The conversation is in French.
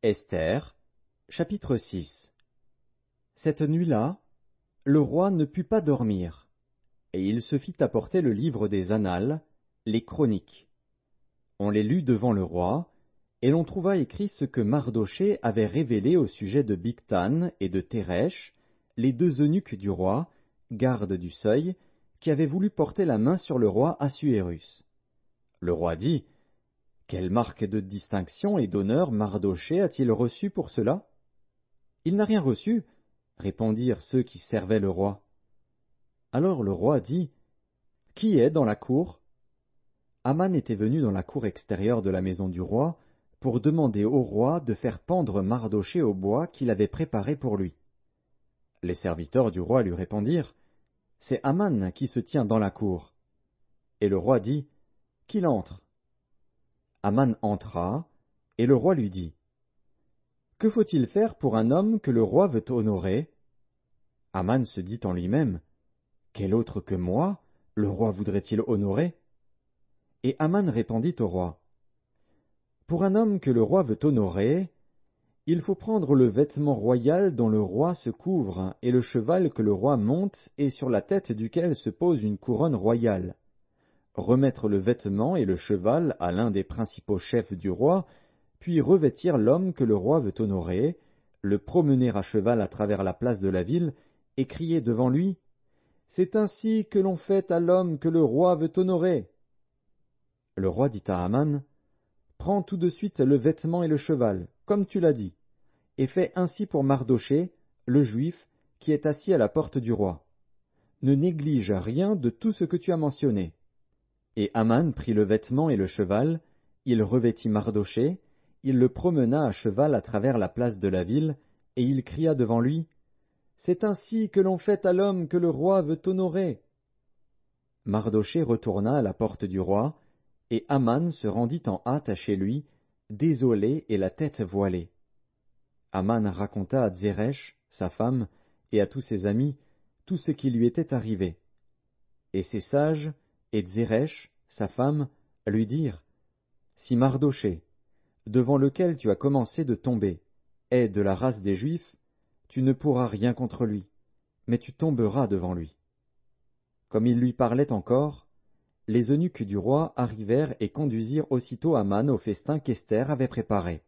Esther, chapitre 6. Cette nuit-là, le roi ne put pas dormir, et il se fit apporter le livre des Annales, les Chroniques. On les lut devant le roi, et l'on trouva écrit ce que Mardochée avait révélé au sujet de Bigthan et de Téresh, les deux eunuques du roi, gardes du seuil, qui avaient voulu porter la main sur le roi Assuérus. Le roi dit: Quelle marque de distinction et d'honneur Mardochée a-t-il reçu pour cela? Il n'a rien reçu, répondirent ceux qui servaient le roi. Alors le roi dit: Qui est dans la cour? Aman était venu dans la cour extérieure de la maison du roi pour demander au roi de faire pendre Mardochée au bois qu'il avait préparé pour lui. Les serviteurs du roi lui répondirent: C'est Aman qui se tient dans la cour. Et le roi dit: Qu'il entre. Aman entra, et le roi lui dit: Que faut-il faire pour un homme que le roi veut honorer? Aman se dit en lui-même: Quel autre que moi le roi voudrait-il honorer? Et Aman répondit au roi: Pour un homme que le roi veut honorer, il faut prendre le vêtement royal dont le roi se couvre, et le cheval que le roi monte et sur la tête duquel se pose une couronne royale. Remettre le vêtement et le cheval à l'un des principaux chefs du roi, puis revêtir l'homme que le roi veut honorer, le promener à cheval à travers la place de la ville, et crier devant lui: C'est ainsi que l'on fait à l'homme que le roi veut honorer. Le roi dit à Aman: Prends tout de suite le vêtement et le cheval, comme tu l'as dit, et fais ainsi pour Mardochée, le juif, qui est assis à la porte du roi. Ne néglige rien de tout ce que tu as mentionné. Et Aman prit le vêtement et le cheval, il revêtit Mardochée, il le promena à cheval à travers la place de la ville, et il cria devant lui: C'est ainsi que l'on fait à l'homme que le roi veut honorer. Mardochée retourna à la porte du roi, et Aman se rendit en hâte chez lui, désolé et la tête voilée. Aman raconta à Zeresh, sa femme, et à tous ses amis, tout ce qui lui était arrivé. Et ses sages, et Zeresh, sa femme, lui dirent: Si Mardochée, devant lequel tu as commencé de tomber, est de la race des Juifs, tu ne pourras rien contre lui, mais tu tomberas devant lui. Comme il lui parlait encore, les eunuques du roi arrivèrent et conduisirent aussitôt Aman au festin qu'Esther avait préparé.